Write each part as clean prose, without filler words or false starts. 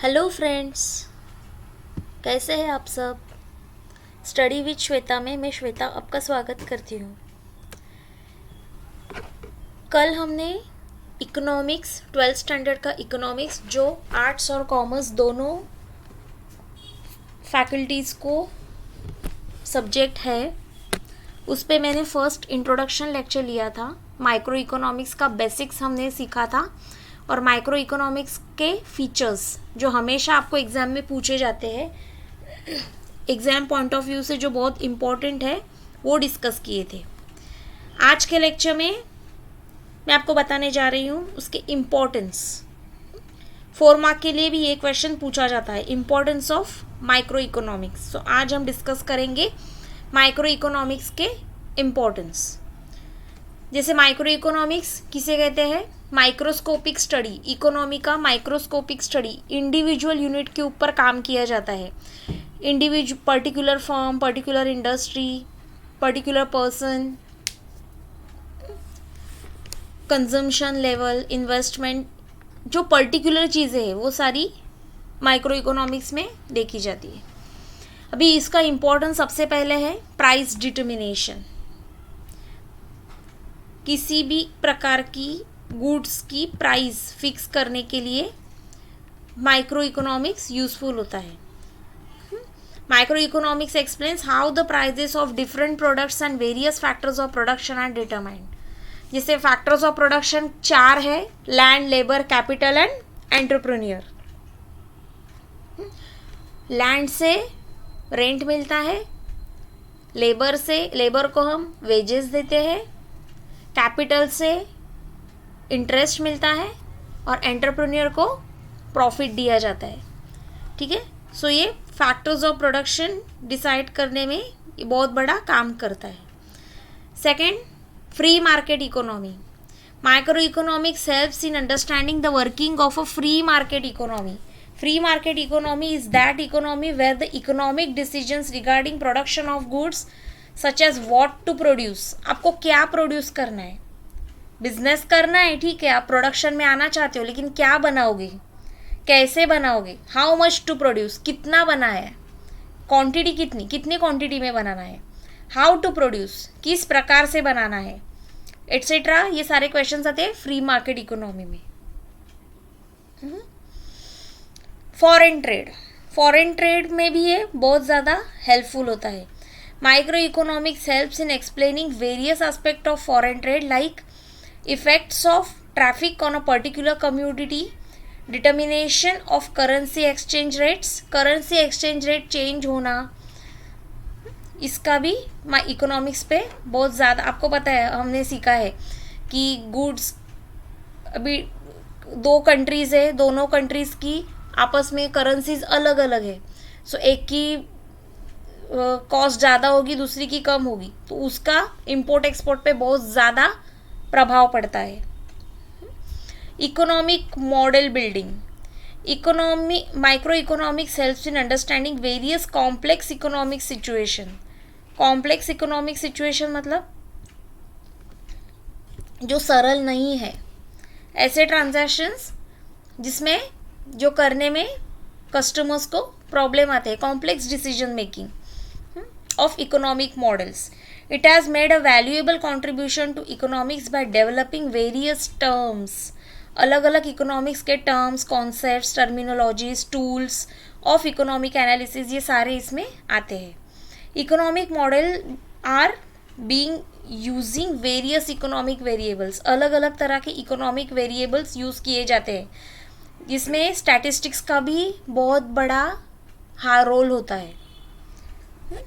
Hello friends, कैसे हैं आप सब। स्टडी विद श्वेता में मैं श्वेता आपका स्वागत करती हूँ। कल हमने इकोनॉमिक्स 12th स्टैंडर्ड का इकोनॉमिक्स जो आर्ट्स और कॉमर्स दोनों फैकल्टीज़ को सब्जेक्ट है, उस पे मैंने फर्स्ट इंट्रोडक्शन लेक्चर लिया था। माइक्रो इकोनॉमिक्स का बेसिक्स हमने सीखा था और माइक्रो इकोनॉमिक्स के फीचर्स जो हमेशा आपको एग्ज़ाम में पूछे जाते हैं, एग्ज़ाम पॉइंट ऑफ व्यू से जो बहुत इम्पोर्टेंट है, वो डिस्कस किए थे। आज के लेक्चर में मैं आपको बताने जा रही हूँ उसके इम्पोर्टेंस। 4 मार्क के लिए भी ये क्वेश्चन पूछा जाता है, इम्पोर्टेंस ऑफ माइक्रो इकोनॉमिक्स। तो आज हम डिस्कस करेंगे माइक्रो इकोनॉमिक्स के इम्पोर्टेंस। जैसे माइक्रो इकोनॉमिक्स किसे कहते हैं? माइक्रोस्कोपिक स्टडी, इकोनॉमी का माइक्रोस्कोपिक स्टडी, इंडिविजुअल यूनिट के ऊपर काम किया जाता है। Particular firm, particular industry, particular person, consumption level, investment, जो पर्टिकुलर चीज़ें हैं वो सारी माइक्रो इकोनॉमिक्स में देखी जाती है। अभी इसका इम्पोर्टेंस सबसे पहले है प्राइस डिटर्मिनेशन। किसी भी प्रकार की गुड्स की प्राइस फिक्स करने के लिए माइक्रो इकोनॉमिक्स यूजफुल होता है। Micro economics explains how the prices of different products and various factors of production are determined. जैसे फैक्टर्स ऑफ प्रोडक्शन 4 है: land, labour, capital and entrepreneur. Land से rent मिलता है, लेबर को हम वेजेस देते हैं, कैपिटल से इंटरेस्ट मिलता है और एंटरप्रेन्योर को प्रॉफिट दिया जाता है। ठीक है, सो ये फैक्टर्स ऑफ प्रोडक्शन डिसाइड करने में ये बहुत बड़ा काम करता है। Second, free market economy. Micro economics helps in understanding the working of a free market economy. Free market economy is that economy where the economic decisions regarding production of goods such as what to produce, आपको क्या produce करना है, business करना है, ठीक है, आप production में आना चाहते हो, लेकिन क्या बनाओगे, कैसे बनाओगे, हाउ मच टू प्रोड्यूस, कितना बना है, क्वांटिटी कितनी क्वांटिटी में बनाना है, हाउ टू प्रोड्यूस, किस प्रकार से बनाना है, एट्सेट्रा। ये सारे क्वेश्चंस आते हैं फ्री मार्केट इकोनॉमी में। फॉरेन ट्रेड में भी ये बहुत ज़्यादा हेल्पफुल होता है। Micro economics helps in explaining various aspect of foreign trade like effects of traffic on a particular community, determination of currency exchange rates, currency exchange rate change होना, इसका भी इकोनॉमिक्स पे बहुत ज़्यादा, आपको पता है, हमने सीखा है कि गुड्स, अभी 2 कंट्रीज़ है, दोनों कंट्रीज़ की आपस में करेंसीज अलग अलग है। सो एक की कॉस्ट ज़्यादा होगी, दूसरी की कम होगी, तो उसका इंपोर्ट एक्सपोर्ट पे बहुत ज़्यादा प्रभाव पड़ता है। Economic model building. Micro economics helps in understanding various complex economic situation. Complex economic situation मतलब जो सरल नहीं है, ऐसे ट्रांजैक्शंस जिसमें जो करने में कस्टमर्स को प्रॉब्लम आते हैं, complex decision making of economic models. It has made a valuable contribution to economics by developing various terms. अलग अलग इकोनॉमिक्स के terms, concepts, terminologies, tools of economic analysis, ये सारे इसमें आते हैं। Economic model are being using various economic variables. अलग अलग तरह के इकोनॉमिक वेरिएबल्स यूज़ किए जाते हैं, जिसमें स्टैटिस्टिक्स का भी बहुत बड़ा रोल होता है।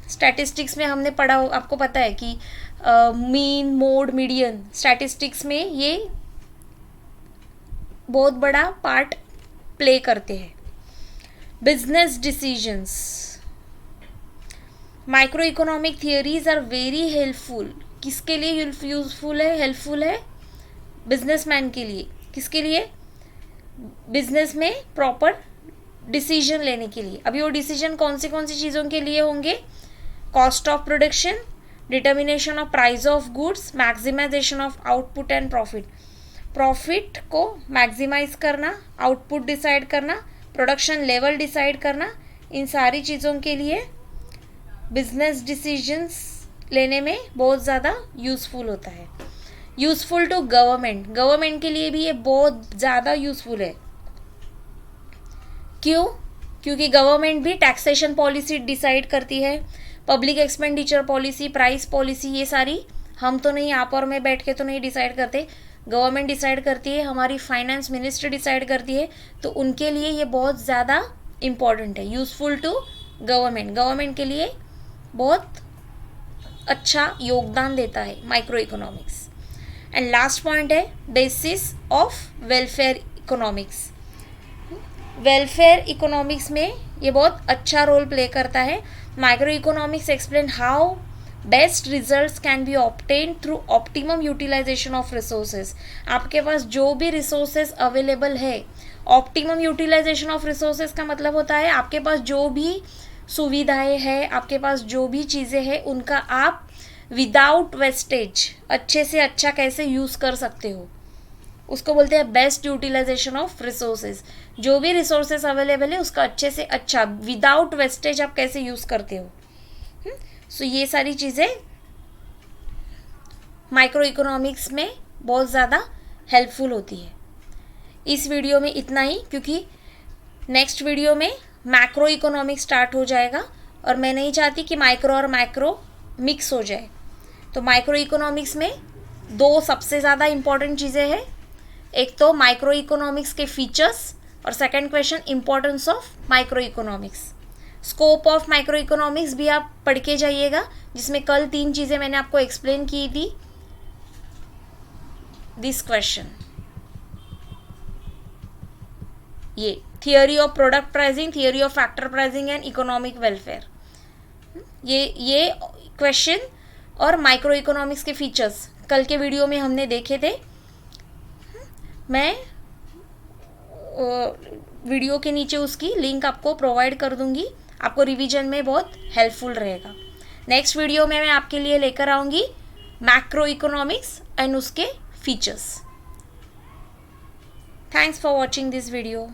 स्टैटिस्टिक्स में हमने पढ़ा, आपको पता है कि मीन, मोड, मीडियन, स्टैटिस्टिक्स में ये बहुत बड़ा पार्ट प्ले करते हैं। Business decisions. Micro economic theories are very helpful. किसके लिए यूजफुल है, हेल्पफुल है? बिजनेसमैन के लिए। किसके लिए? बिजनेस में प्रॉपर डिसीजन लेने के लिए। अभी वो डिसीजन कौन सी चीज़ों के लिए होंगे? Cost of production, determination of price of goods, maximisation of output and profit. Profit को मैक्सिमाइज करना, आउटपुट डिसाइड करना, प्रोडक्शन लेवल डिसाइड करना, इन सारी चीज़ों के लिए बिजनेस डिसीजंस लेने में बहुत ज़्यादा यूज़फुल होता है। यूज़फुल टू गवर्नमेंट, गवर्नमेंट के लिए भी ये बहुत ज़्यादा यूज़फुल है। क्यों? क्योंकि गवर्नमेंट भी टैक्सेशन पॉलिसी डिसाइड करती है, public expenditure policy, price policy, ये सारी हम तो नहीं, आप और मैं बैठ के तो नहीं डिसाइड करते, गवर्नमेंट डिसाइड करती है, हमारी फाइनेंस मिनिस्ट्री डिसाइड करती है। तो उनके लिए ये बहुत ज़्यादा इम्पॉर्टेंट है, यूज़फुल टू गवर्नमेंट, गवर्नमेंट के लिए बहुत अच्छा योगदान देता है micro economics. And last point है basis of welfare economics. Welfare economics में ये बहुत अच्छा रोल प्ले करता है। Micro economics explain how best results can be obtain through optimum utilisation of resources. आपके पास जो भी रिसोर्सेज अवेलेबल है, ऑप्टिमम यूटिलाइजेशन ऑफ रिसोर्सेज का मतलब होता है आपके पास जो भी सुविधाएं हैं, आपके पास जो भी चीज़ें हैं, उनका आप विदाउट वेस्टेज अच्छे से अच्छा कैसे यूज़ कर सकते हो, उसको बोलते हैं बेस्ट यूटिलाइजेशन ऑफ रिसोर्सेज। जो भी रिसोर्सेज अवेलेबल है उसका अच्छे से अच्छा विदाउट वेस्टेज आप कैसे यूज़ करते हो। सो ये सारी चीज़ें माइक्रो इकोनॉमिक्स में बहुत ज़्यादा हेल्पफुल होती है। इस वीडियो में इतना ही, क्योंकि नेक्स्ट वीडियो में मैक्रो इकोनॉमिक्स स्टार्ट हो जाएगा और मैं नहीं चाहती कि माइक्रो और मैक्रो मिक्स हो जाए। तो माइक्रो इकोनॉमिक्स में दो सबसे ज़्यादा इम्पॉर्टेंट चीज़ें हैं, एक तो माइक्रो इकोनॉमिक्स के फीचर्स और second question importance of micro economics. Scope of micro economics भी आप पढ़ के जाइएगा, जिसमें कल 3 चीज़ें मैंने आपको एक्सप्लेन की थी। दिस क्वेश्चन, ये theory of product pricing, theory of factor pricing and economic welfare, ये क्वेश्चन और माइक्रो इकोनॉमिक्स के फीचर्स कल के वीडियो में हमने देखे थे। मैं वीडियो के नीचे उसकी लिंक आपको प्रोवाइड कर दूंगी, आपको रिवीजन में बहुत हेल्पफुल रहेगा। नेक्स्ट वीडियो में मैं आपके लिए लेकर आऊँगी मैक्रो इकोनॉमिक्स एंड उसके features. Thanks for watching this video.